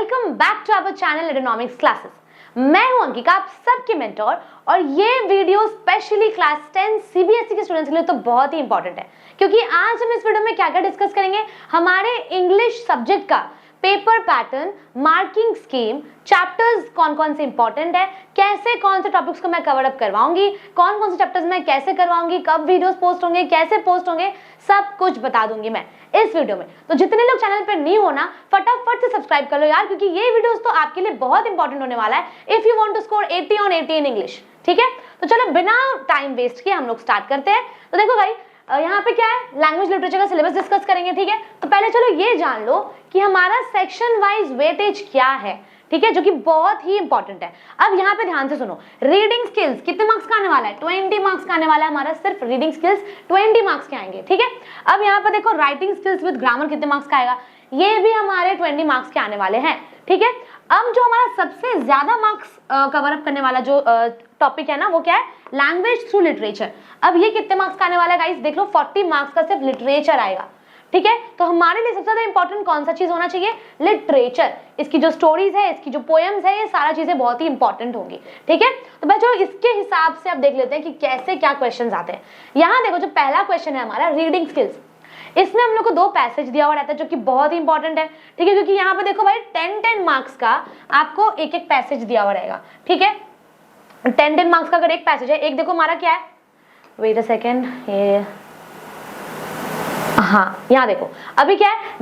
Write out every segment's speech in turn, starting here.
Welcome back to our channel Edonomics classes. मैं हूं अंकिका, आप सबकी मेंटोर, और ये वीडियो स्पेशली क्लास 10 सीबीएसई के स्टूडेंट्स के लिए तो बहुत ही इंपॉर्टेंट है, क्योंकि आज हम इस वीडियो में क्या क्या डिस्कस करेंगे। हमारे इंग्लिश सब्जेक्ट का paper pattern, marking scheme, chapters कौन कौन से इंपॉर्टेंट है, कैसे कौन से टॉपिक्स को मैं कवर अप करवाऊंगी, कौन कौन से चैप्टर्स मैं कैसे करवाऊंगी, कब वीडियोस पोस्ट होंगे, कैसे पोस्ट होंगे, सब कुछ बता दूंगी मैं इस वीडियो में। तो जितने लोग चैनल पे न्यू हो ना, फटाफट से सब्सक्राइब कर लो यार, क्योंकि ये वीडियोस तो आपके लिए बहुत इंपॉर्टेंट होने वाला है if you want to score 80 on 80 in English. ठीक है, तो चलो बिना टाइम वेस्ट किए हम लोग स्टार्ट करते हैं। तो देखो भाई, यहाँ पे क्या है, लैंग्वेज लिटरेचर का सिलेबस डिस्कस करेंगे। ठीक है, तो पहले चलो ये जान लो कि हमारा सेक्शन वाइज वेटेज क्या है, ठीक है, जो कि बहुत ही इंपॉर्टेंट है। अब यहाँ पे ध्यान से सुनो, रीडिंग स्किल्स कितने मार्क्स का आने वाला है? 20 मार्क्स का आने वाला है हमारा, सिर्फ रीडिंग स्किल्स 20 मार्क्स के आएंगे। ठीक है, अब यहाँ पे देखो राइटिंग स्किल्स विद ग्रामर कितने मार्क्स का आएगा, ये भी हमारे 20 मार्क्स के आने वाले हैं। ठीक है, अब जो हमारा सबसे ज्यादा मार्क्स कवर अप करने वाला जो टॉपिक है ना, वो क्या है? Language through literature. अब ये कितने मार्क्स का आने वाला है गाइस? देख लो, 40 मार्क्स का सिर्फ लिटरेचर आएगा। ठीक है, तो हमारे लिए सबसे ज्यादा इंपॉर्टेंट कौन सा चीज होना चाहिए? लिटरेचर। इसकी जो स्टोरीज है, इसकी जो पोएम्स है, ये सारा चीजें बहुत ही इंपॉर्टेंट होंगी। ठीक है, तो बच्चों इसके हिसाब से अब देख लेते हैं कि कैसे क्या क्वेश्चंस आते हैं। यहाँ देखो, जो पहला क्वेश्चन है हमारा रीडिंग स्किल्स, इसमें हम लोग को 2 पैसेज दिया हुआ रहता है, जो कि बहुत ही इंपॉर्टेंट है। ठीक है, क्योंकि यहाँ पे देखो भाई 10 मार्क्स का आपको एक एक पैसेज दिया हुआ रहेगा। ठीक है, 10 मार्क्स का अगर एक पैसेज है, एक देखो हमारा क्या है, वेट अ सेकेंड, ये हाँ, यहाँ देखो अभी क्या है,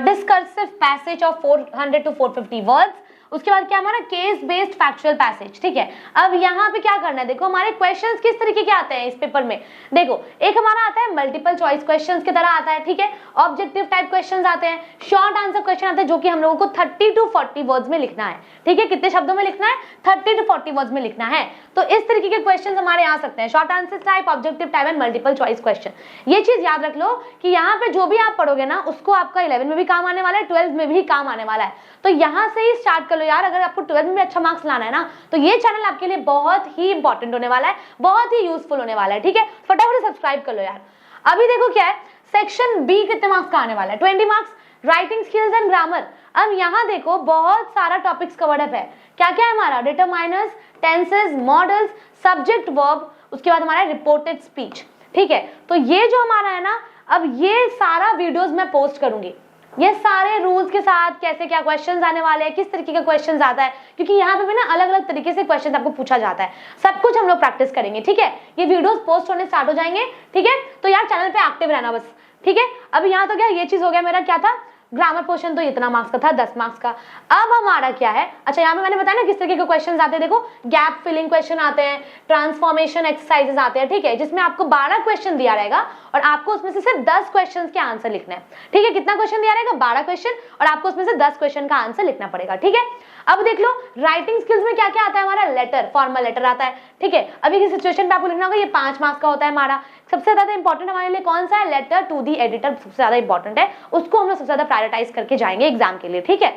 discursive passage of 400 to 450 words. उसके बाद क्या हमारा केस बेस्ड फैक्चुअल पैसेज। ठीक है, अब यहाँ पे क्या करना है, देखो हमारे क्वेश्चंस किस तरीके के आते हैं इस पेपर में। देखो, एक हमारा आता है मल्टीपल चॉइस क्वेश्चंस की तरह आता है। ठीक है, ऑब्जेक्टिव टाइप क्वेश्चंस आते हैं, शॉर्ट आंसर क्वेश्चन आते हैं, जो कि हम लोगों को 30 to 40 वर्ड्स में लिखना है। ठीक है, कितने शब्दों में लिखना है? 30 to 40 वर्ड्स में लिखना है। तो इस तरीके के क्वेश्चन हमारे आ सकते हैं, short answer type, objective type and multiple choice question. ये चीज याद रख लो कि यहाँ पे जो भी आप पढ़ोगे ना, उसको आपका 11 में भी काम आने वाला है, 12 में भी काम आने वाला है। तो यहाँ से ही स्टार्ट कर लो यार, अगर आपको 12 में भी अच्छा मार्क्स लाना है ना, तो ये चैनल आपके लिए बहुत ही इंपॉर्टेंट होने वाला है, बहुत ही यूजफुल होने वाला है। ठीक है, फटाफट से सब्सक्राइब कर लो यार। अभी देखो क्या है, सेक्शन बी कितने मार्क्स का आने वाला है? 20 marks, writing skills and grammar. अब यहाँ देखो बहुत सारा टॉपिक्स कवर्ड अप है। क्या क्या है हमारा? Determiners, tenses, models, subject verb, उसके बाद हमारा रिपोर्टेड स्पीच। ठीक है, तो ये जो हमारा है ना, अब ये सारा वीडियोस मैं पोस्ट करूंगी, ये सारे रूल्स के साथ, कैसे क्या क्वेश्चंस आने वाले हैं, किस तरीके का क्वेश्चंस आता है, क्योंकि यहाँ पे भी ना अलग अलग तरीके से क्वेश्चंस आपको पूछा जाता है। सब कुछ हम लोग प्रैक्टिस करेंगे। ठीक है, ये वीडियोस पोस्ट होने स्टार्ट हो जाएंगे। ठीक है, तो यार चैनल पे एक्टिव रहना बस। ठीक है, अब यहाँ तो क्या ये चीज हो गया, मेरा क्या था, ग्रामर पोर्शन तो इतना मार्क्स का था, 10 मार्क्स का। अब हमारा क्या है, अच्छा यहाँ पे मैंने बताया ना किस तरीके के क्वेश्चंस आते हैं। देखो, गैप फिलिंग क्वेश्चन आते हैं, ट्रांसफॉर्मेशन एक्सरसाइजेस आते हैं। ठीक है, जिसमें आपको 12 क्वेश्चन दिया रहेगा और आपको उसमें से सिर्फ 10 क्वेश्चन के आंसर लिखना है। ठीक है, कितना क्वेश्चन दिया रहेगा? 12 क्वेश्चन, और आपको उसमें से 10 क्वेश्चन का आंसर लिखना पड़ेगा। ठीक है, अब देख लो राइटिंग स्किल्स में क्या क्या आता है हमारा, लेटर, फॉर्मल लेटर आता है। ठीक है, अभी की सिचुएशन पे आपको लिखना होगा, ये 5 मार्क्स का होता है हमारा। सबसे ज्यादा इंपॉर्टेंट हमारे लिए कौन सा है? लेटर टू दी एडिटर सबसे ज्यादा इंपॉर्टेंट है, उसको हम लोग सबसे ज्यादा प्रायोरिटाइज करके जाएंगे एग्जाम के लिए। ठीक है,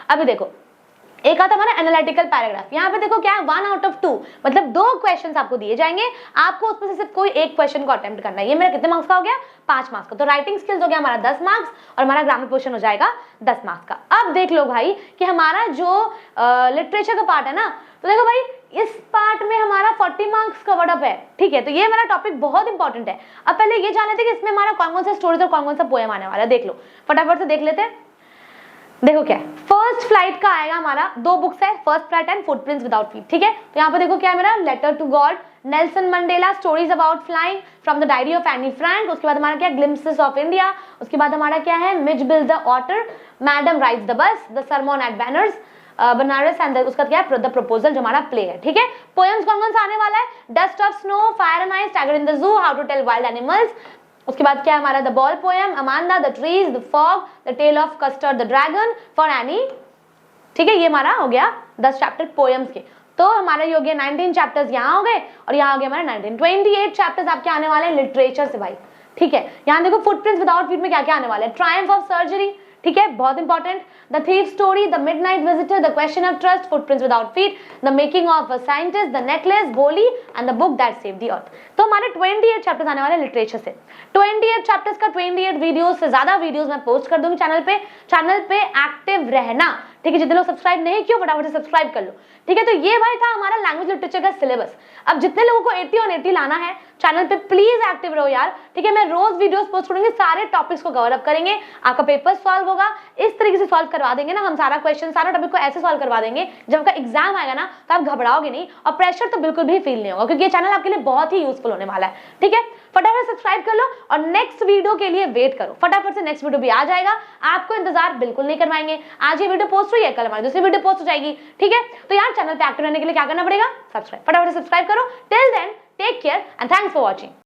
अभी देखो एक आता हमारा एनालिटिकल पैराग्राफ। यहाँ पे देखो क्या है, 1 out of 2, मतलब 2 क्वेश्चंस आपको दिए जाएंगे, आपको उसमें से सिर्फ कोई एक क्वेश्चन को अटेम्प्ट करना है। ये मेरा कितने मार्क्स का हो गया? 5 मार्क्स का। तो राइटिंग स्किल्स हो गया हमारा 10 मार्क्स, और हमारा ग्रामर पोर्शन हो जाएगा 10 मार्क्स का। अब देख लो भाई कि हमारा जो लिटरेचर का पार्ट है ना, तो देखो भाई इस पार्ट में हमारा 40 मार्क्स कवर्ड अप है। ठीक है, तो ये हमारा टॉपिक बहुत इंपॉर्टेंट है। अब पहले ये जान लेते हैं कि इसमें हमारा कौन कौन सा स्टोरीज और कौन कौन सा पोएम आने वाला है। देख लो, फटाफट से देख लेते हैं। देखो क्या है, फर्स्ट फ्लाइट का आएगा हमारा, 2 बुक्स है, first flight and footprints without feet. ठीक है, तो यहाँ पे देखो क्या है मेरा, letter to God, Nelson Mandela, stories about flying, from the diary of Anne Frank. उसके बाद हमारा क्या है, ग्लिम्पसेस ऑफ इंडिया। उसके बाद हमारा क्या है, Mijbil the otter, madam rides the bus, the sermon at Benares, Banaras and उसका क्या है, द प्रपोजल, जो हमारा प्ले है। ठीक है, पोएम्स कौन कौन सा आने वाला है? Dust of snow, fire and ice, tiger in the zoo, how to tell wild animals. उसके बाद क्या है हमारा, the ball poem, Amanda, the trees, the fog, the tale of custard the dragon, for Anne. ठीक है, ये हमारा हो गया 10 चैप्टर पोएम्स के। तो हमारा ये हो गया 19 चैप्टर्स यहाँ हो गए, और यहाँ हो गया हमारा 28 चैप्टर्स आपके आने वाले हैं लिटरेचर से भाई। ठीक है, यहाँ देखो फुटप्रिंट्स विदाउट फीट में क्या क्या आने वाला है, ट्रायम्फ ऑफ सर्जरी, ठीक है, बहुत important. The thief story, the midnight visitor, the question of trust, footprints without feet, the making of a scientist, the necklace, Bholi and the book that saved the earth. तो हमारे 28 chapters आने वाले literature से। 28 chapters का 28 videos से ज्यादा videos मैं post कर दूंगी चैनल पे एक्टिव रहना, ठीक है। जितने लोग सब्सक्राइब नहीं किए फटाफट से सब्सक्राइब कर लो, ठीक है। तो ये भाई था हमारा लैंग्वेज लिटरेचर का सिलेबस। अब जितने लोगों को 80 और 80 लाना है चैनल पे प्लीज एक्टिव रहो यार, ठीक है। मैं रोज वीडियोस पोस्ट करूंगी, सारे टॉपिक्स को कवर अप करेंगे, आपका पेपर सॉल्व होगा, इस तरीके से सॉल्व करवा देंगे ना हम, सारा क्वेश्चन सारा टॉपिक को ऐसे सॉल्व करवा देंगे जब आपका एग्जाम आएगा ना तो आप घबराओगे नहीं और प्रेशर तो बिल्कुल भी फील नहीं होगा, क्योंकि ये चैनल आपके लिए बहुत ही यूजफुल होने वाला है, ठीक है। फटाफट सब्सक्राइब कर लो और नेक्स्ट वीडियो के लिए वेट करो, फटाफट से नेक्स्ट वीडियो भी आ जाएगा, आपको इंतजार बिल्कुल नहीं करवाएंगे। आज ये वीडियो पोस्ट हुई है, कल हमारी दूसरी वीडियो पोस्ट हो जाएगी, ठीक है। तो यार चैनल पे एक्टिव रहने के लिए क्या करना पड़ेगा, सब्सक्राइब, फटाफट से सब्सक्राइब करो। Till then take care and thanks for watching.